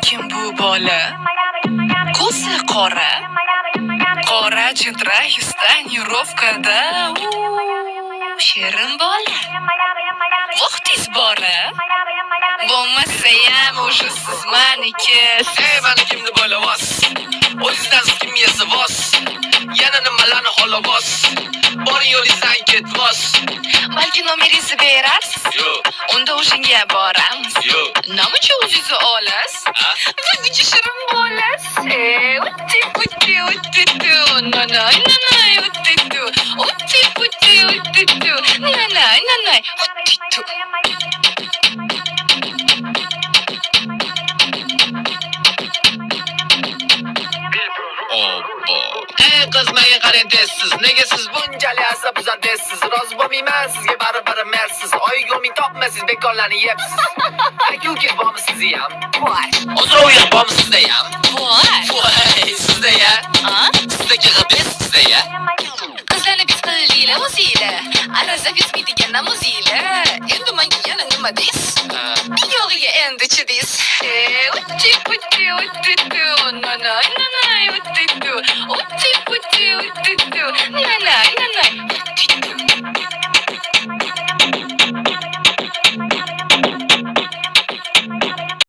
Kim bu bola? Ko'zi qora. Qora chitra yuzdan yurovkada. Shirin bola. Vaqtingiz bora. Bo'lmasayam o'sha siz maniki. Manikimni bolavos. O'zingizdan siz kimga yasavos. Yana nimalarni xolavos. Boring yo'lingizdan ketvos. Balki nomeringizni berarsiz. Yo'q. Unda o'shanga boramiz. Yo'q. Namacha o'zingizni olasiz? Bungacha shirin bo'lasiz. Utti putti uttitu. Nanay nanay uttitu. Utti putti uttitu. Nanay nanay uttitu. Ey qiz menga qarang tezsiz. Nega siz bunchalik asabzadasiz? Rozi bo'lmayman sizga baribir mersiz. Oyiga umid topmaysiz, bekorlarni yebsiz. Aka-uka bormi sizni ham? Bor. Hozir u ham bormi sizda ham? Bor. Voy, sizda ya. Ha? Sizdagi g'ibis sizda ya. Qizlarni biz qildinglar o'zinglar. Arazlab yurmaydigan namozinglar. Endi menga yana nima deysiz? Yo'g'iga endi chi deysiz. Utti putti uttitu. Nanay nanay uttitu. Utti putti uttitu. Nanay